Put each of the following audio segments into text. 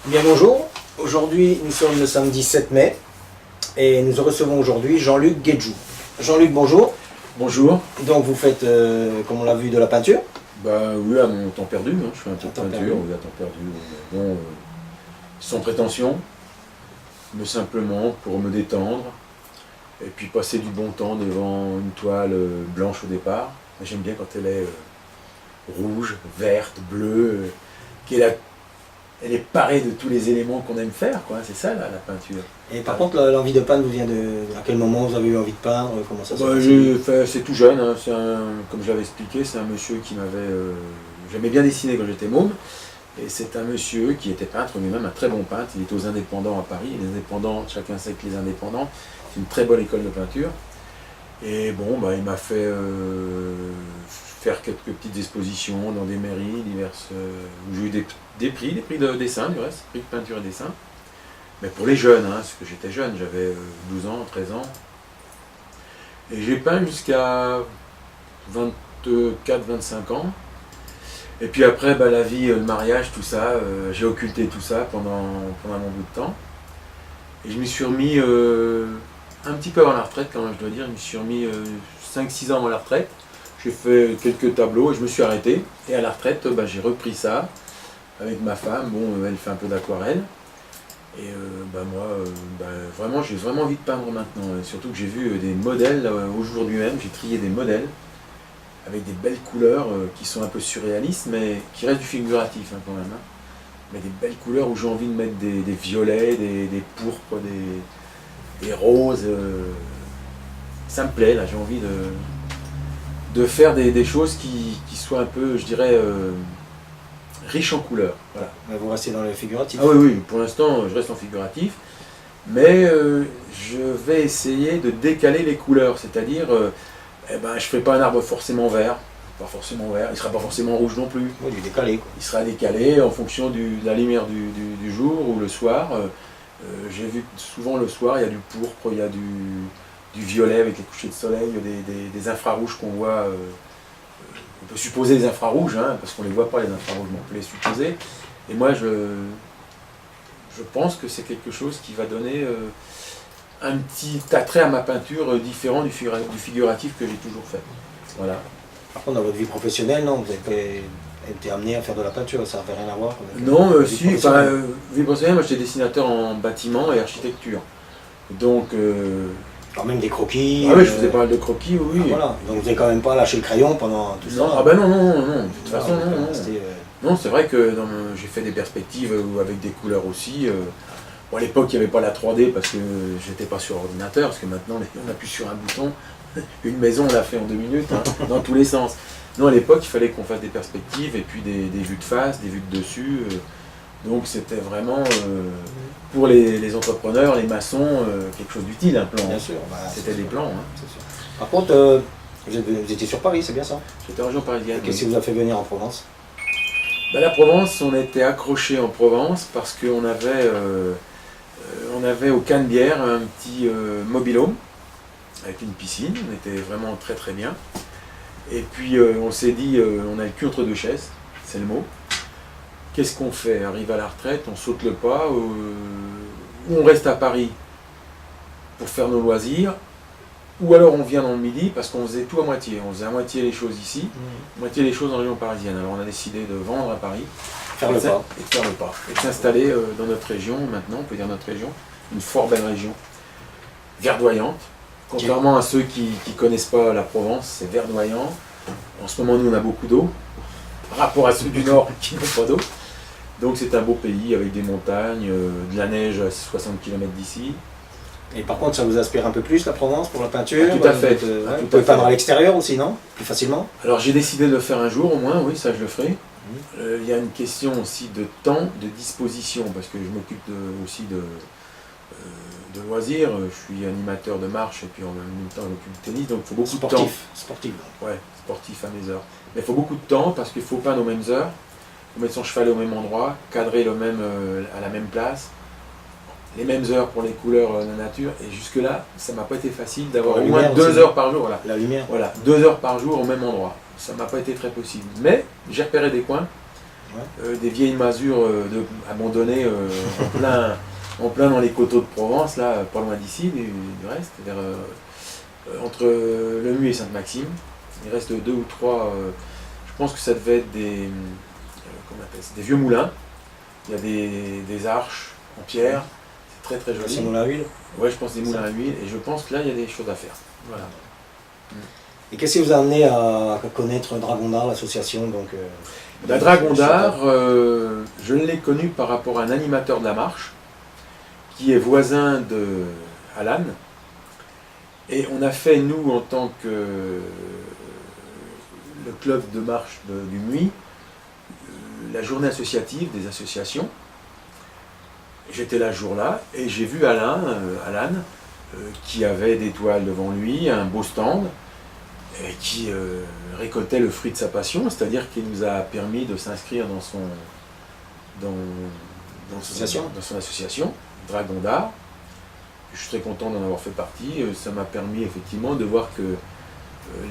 Bien bonjour, aujourd'hui nous sommes le samedi 7 mai et nous recevons aujourd'hui Jean-Luc Guedjou. Jean-Luc, bonjour. Bonjour. Donc vous faites, comme on l'a vu, de la peinture? Bah oui, à mon temps perdu, hein. Je fais un peu de temps peinture, perdu. oui, à temps perdu. Bon, sans prétention, mais simplement pour me détendre et puis passer du bon temps devant une toile blanche au départ. J'aime bien quand elle est rouge, verte, bleue, elle est parée de tous les éléments qu'on aime faire, quoi. C'est ça la peinture. Et par contre, l'envie de peindre vous vient de... À quel moment vous avez eu envie de peindre? Comment ça se passe? C'est tout jeune, hein. Comme je l'avais expliqué, c'est un monsieur qui m'avait... J'aimais bien dessiner quand j'étais môme, et c'est un monsieur qui était peintre lui-même, un très bon peintre. Il était aux Indépendants à Paris. Les Indépendants, chacun sait que les Indépendants, c'est une très bonne école de peinture. Et bon, bah, il m'a fait faire quelques petites expositions dans des mairies diverses, où j'ai eu des prix de dessin du reste, prix de peinture et dessin. Mais pour les jeunes, hein, parce que j'étais jeune, j'avais 12 ans, 13 ans. Et j'ai peint jusqu'à 24, 25 ans. Et puis après, bah, la vie, le mariage, tout ça, j'ai occulté tout ça pendant un bon bout de temps. Et je m'y suis remis un petit peu avant la retraite, quand même, je dois dire. Je me suis remis 5-6 ans avant la retraite. J'ai fait quelques tableaux et je me suis arrêté. Et à la retraite, bah, j'ai repris ça avec ma femme. Bon, elle fait un peu d'aquarelle. Et bah, moi, vraiment, j'ai vraiment envie de peindre maintenant. Et surtout que j'ai vu des modèles aujourd'hui même. J'ai trié des modèles avec des belles couleurs qui sont un peu surréalistes, mais qui restent du figuratif hein, quand même. Hein. Mais des belles couleurs où j'ai envie de mettre des violets, des pourpres, des roses. Ça me plaît, là, j'ai envie de faire des choses qui soient un peu, je dirais, riches en couleurs. Voilà. Vous restez dans le figuratif? Ah oui, oui, pour l'instant, je reste en figuratif, mais je vais essayer de décaler les couleurs, c'est-à-dire, je ne fais pas un arbre forcément vert, il ne sera pas forcément rouge non plus. Oui, du décalé, quoi. Il sera décalé en fonction de la lumière du jour ou le soir. J'ai vu que souvent le soir, il y a du pourpre, il y a du violet avec les couchers de soleil, des infrarouges qu'on voit. On peut supposer des infrarouges, hein, parce qu'on ne les voit pas les infrarouges, mais on peut les supposer. Et moi, je pense que c'est quelque chose qui va donner un petit attrait à ma peinture différent du figuratif que j'ai toujours fait. Voilà. Par contre, dans votre vie professionnelle, non, vous avez été amené à faire de la peinture, ça n'avait rien à voir avec Non, la vie si, professionnelle. vie professionnelle, moi j'étais dessinateur en bâtiment et architecture. Donc, Quand même des croquis. ah oui, je faisais pas mal de croquis, oui. Ah, voilà. Donc vous n'avez quand même pas lâché le crayon pendant tout ça. Non, ah ben non, de toute façon, Vous non. restez, Non, c'est vrai que j'ai fait des perspectives avec des couleurs aussi. Bon, à l'époque, il n'y avait pas la 3D parce que j'étais pas sur ordinateur, parce que maintenant, on appuie sur un bouton. Une maison, on l'a fait en 2 minutes, hein, dans tous les sens. Non, à l'époque, il fallait qu'on fasse des perspectives et puis des vues de face, des vues de dessus. Donc c'était vraiment, pour les entrepreneurs, les maçons, quelque chose d'utile, un plan. Bien sûr. Bah, C'était des plans. Hein. C'est sûr. Par contre, vous étiez sur Paris, c'est bien ça? J'étais en région parisienne. Qu'est-ce qui vous a fait venir en Provence? Ben, la Provence, on était accrochés en Provence parce qu'on avait au Canebière un petit mobil-home avec une piscine. On était vraiment très très bien. Et puis on s'est dit, on a le cul entre deux chaises, c'est le mot. Qu'est-ce qu'on fait? Arrive à la retraite, on saute le pas, ou on reste à Paris pour faire nos loisirs, ou alors on vient dans le Midi parce qu'on faisait tout à moitié. On faisait à moitié les choses ici, à moitié les choses en région parisienne. Alors on a décidé de vendre à Paris, Faire le pas. et de faire le pas, et de s'installer dans notre région, maintenant, on peut dire notre région, une fort belle région, verdoyante. Contrairement à ceux qui ne connaissent pas la Provence, c'est verdoyant. En ce moment, nous, on a beaucoup d'eau, par rapport à ceux du Nord qui n'ont pas d'eau. Donc c'est un beau pays avec des montagnes, de la neige à 60 km d'ici. Et par contre, ça vous inspire un peu plus la Provence pour la peinture? Ah, tout à fait. Vous pouvez peindre à l'extérieur aussi, non? Plus facilement? Alors j'ai décidé de le faire un jour au moins, oui, ça je le ferai. Il y a une question aussi de temps, de disposition, parce que je m'occupe aussi de loisirs. Je suis animateur de marche et puis en même temps je m'occupe du tennis, donc il faut beaucoup de temps. Sportif. Ouais, sportif à mes heures. Mais il faut beaucoup de temps parce qu'il faut peindre aux mêmes heures, il faut mettre son cheval au même endroit, cadrer à la même place, les mêmes heures pour les couleurs de la nature. Et jusque-là, ça m'a pas été facile d'avoir au moins 2 heures par jour. Voilà. La lumière. Voilà, 2 heures par jour au même endroit. Ça m'a pas été très possible. Mais j'ai repéré des coins des vieilles masures abandonnées en plein dans les coteaux de Provence, là, pas loin d'ici, du reste, entre Le Mu et Sainte-Maxime. Il reste 2 ou 3, je pense que ça devait être comment on appelle ça, des vieux moulins. Il y a des arches en pierre, c'est très très joli. C'est moulins à huile. Ouais, je pense des moulins à huile, et je pense que là, il y a des choses à faire. Voilà. Et qu'est-ce qui vous a amené à connaître Dragon d'Art, l'association La Dragon d'Art, je l'ai connu par rapport à un animateur de la marche, qui est voisin de Alan. Et on a fait, nous, en tant que le club de marche du MUI, la journée associative des associations. J'étais là ce jour-là et j'ai vu Alan qui avait des toiles devant lui, un beau stand, et qui récoltait le fruit de sa passion, c'est-à-dire qu'il nous a permis de s'inscrire dans son association, Dragon d'Art. Je suis très content d'en avoir fait partie. Ça m'a permis effectivement de voir que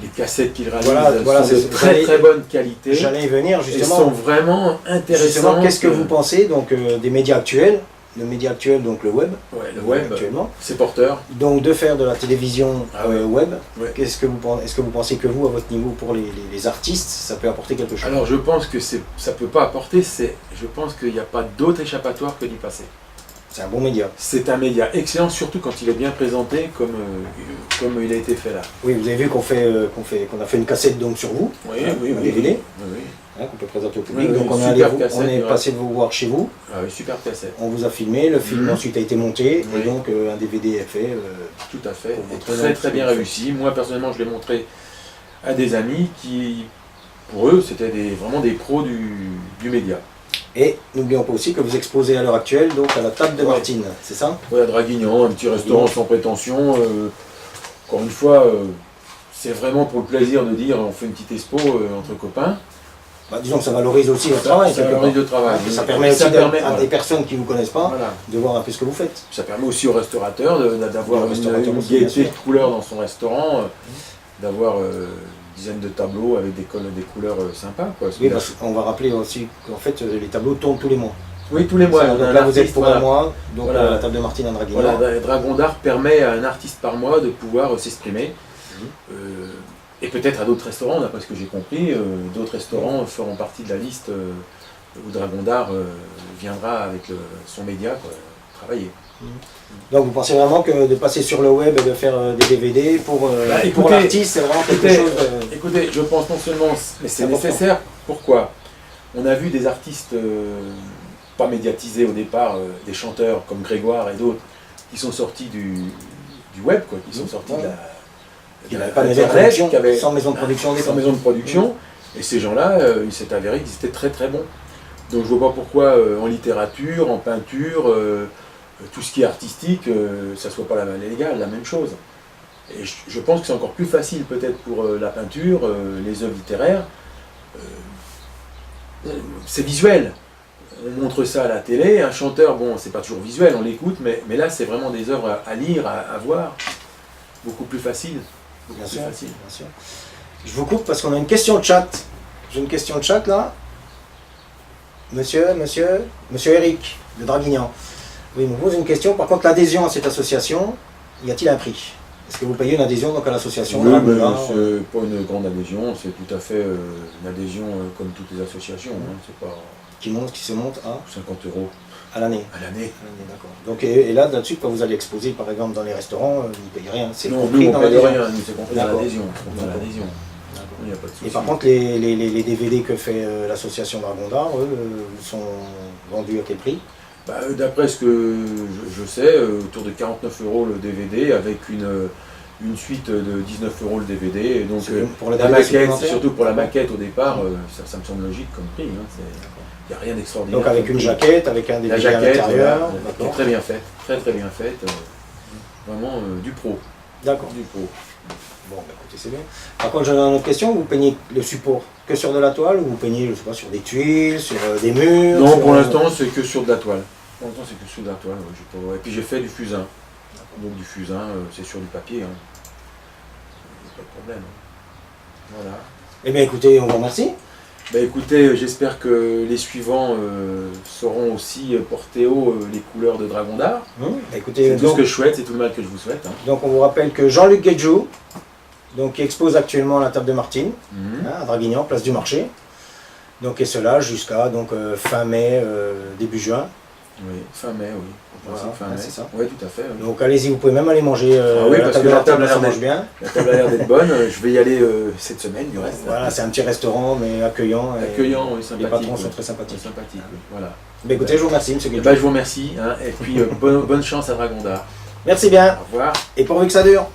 les cassettes qu'il réalise sont de très très bonne qualité. J'allais y venir justement. Elles sont vraiment intéressantes. Qu'est-ce que vous pensez donc des médias actuels? Le média actuel, donc le web. Ouais, le web, actuellement. C'est porteur. Donc de faire de la télévision web, ouais. Est-ce que vous pensez que vous, à votre niveau, pour les artistes, ça peut apporter quelque chose? Alors je pense que ça ne peut pas apporter, je pense qu'il n'y a pas d'autre échappatoire que d'y passer. C'est un bon média. C'est un média excellent, surtout quand il est bien présenté comme il a été fait là. Oui, vous avez vu qu'on a fait une cassette donc sur vous, oui, un DVD, oui. Qu'on peut présenter au public. Oui, donc on est passé de vous voir chez vous. Ah oui, super cassette. On vous a filmé, le film ensuite a été monté, et donc un DVD est fait. Tout à fait, très très bien réussi. Moi personnellement je l'ai montré à des amis qui, pour eux, c'était vraiment des pros du média. Et n'oublions pas aussi que vous exposez à l'heure actuelle donc à la table de Martine, c'est ça? Oui, à Draguignan, un petit restaurant sans prétention. Encore une fois, c'est vraiment pour le plaisir de dire on fait une petite expo entre copains. Bah, disons que ça valorise aussi votre travail. Ça valorise le travail. Ça permet aussi à des personnes qui ne vous connaissent pas de voir un peu ce que vous faites. Ça permet aussi au restaurateur d'avoir une gaieté de couleurs dans son restaurant, d'avoir dizaines de tableaux avec des couleurs sympas. Quoi. Oui, parce qu'on va rappeler aussi qu'en fait les tableaux tournent tous les mois. Oui, tous les mois. Donc là vous êtes pour un mois, donc la table de Martine à Draguignan. Voilà, Dragon d'Art permet à un artiste par mois de pouvoir s'exprimer. Et peut-être à d'autres restaurants, d'après ce que j'ai compris, d'autres restaurants feront partie de la liste où Dragon d'Art viendra avec son média travailler. Donc vous pensez vraiment que de passer sur le web et de faire des DVD pour l'artiste, c'est vraiment quelque chose... Écoutez, je pense non seulement, mais c'est nécessaire. Pourquoi? On a vu des artistes pas médiatisés au départ, des chanteurs comme Grégoire et d'autres, qui sont sortis du web, quoi, qui sont sortis de la... Il n'y avait pas de maison de production, sans maison de production. Sans maison de production, et ces gens-là, il s'est avéré qu'ils étaient très très bons. Donc je ne vois pas pourquoi en littérature, en peinture, tout ce qui est artistique, ça ne soit pas la même chose. Et je pense que c'est encore plus facile peut-être pour la peinture, les œuvres littéraires. C'est visuel. On montre ça à la télé, un chanteur, bon, c'est pas toujours visuel, on l'écoute, mais là c'est vraiment des œuvres à lire, à voir, beaucoup plus facile. Bien sûr. Je vous coupe parce qu'on a une question de chat. J'ai une question de chat là. Monsieur Eric de Draguignan. Oui, il me pose une question. Par contre, l'adhésion à cette association, y a-t-il un prix? Est-ce que vous payez une adhésion donc à l'association? Oui, mais c'est pas une grande adhésion, c'est tout à fait une adhésion comme toutes les associations. C'est pas... Qui se monte à 50 € à l'année. À l'année. D'accord. Donc et là-dessus, quand vous allez exposer par exemple dans les restaurants, vous ne payez rien. C'est compris dans l'adhésion. Nous, c'est compris dans l'adhésion. Il n'y a pas de souci. Et par contre, les DVD que fait l'association Dragon d'Art, eux, sont vendus à quel prix? D'après ce que je sais, autour de 49 € le DVD avec une suite de 19 € le DVD. Et donc pour la maquette, surtout pour la maquette au départ, ça me semble logique comme prix. Il n'y a rien d'extraordinaire. Donc avec une jaquette, avec un DVD à l'intérieur. Qui est très bien faite, très bien faite. Vraiment du pro. D'accord. Du pro. Bon, écoutez, c'est bien. Par contre, j'avais une autre question. Vous peignez le support que sur de la toile ou vous peignez, je sais pas, sur des tuiles, sur des murs? Non, pour l'instant, c'est que sur de la toile. Pour l'instant, c'est que sur de la toile. Et puis j'ai fait du fusain. Donc du fusain, c'est sur du papier. Pas de problème. Voilà. Eh bien, écoutez, on vous remercie. Bah écoutez, j'espère que les suivants sauront aussi porter haut les couleurs de Dragon d'Art. Écoutez, C'est tout donc, ce que je souhaite, c'est tout le mal que je vous souhaite. Hein. donc on vous rappelle que Jean-Luc Guedjou, donc, qui expose actuellement à la table de Martine, Mhm. à Draguignan, place du marché. Donc, et cela jusqu'à donc, fin mai, début juin. Oui, fin mai, oui. On pense Voilà, fin ouais, mai. c'est ça. Oui, tout à fait. Oui. Donc allez-y, vous pouvez même aller manger Ah oui, à la parce table que de la Martine, table a ça l'air mange d'être- bien. La table a l'air d'être bonne. Je vais y aller cette semaine, du reste. Voilà, c'est un petit restaurant, mais accueillant. Et Accueillant, oui, les sympathique. patrons oui. sont très sympathiques. Sympathique, oui. Voilà. Ben, écoutez, je vous remercie, monsieur Eh Guedjou. ben, je vous remercie. Hein, et puis, bonne chance à Dragon d'Art. Merci bien, Au revoir. et pourvu que ça dure.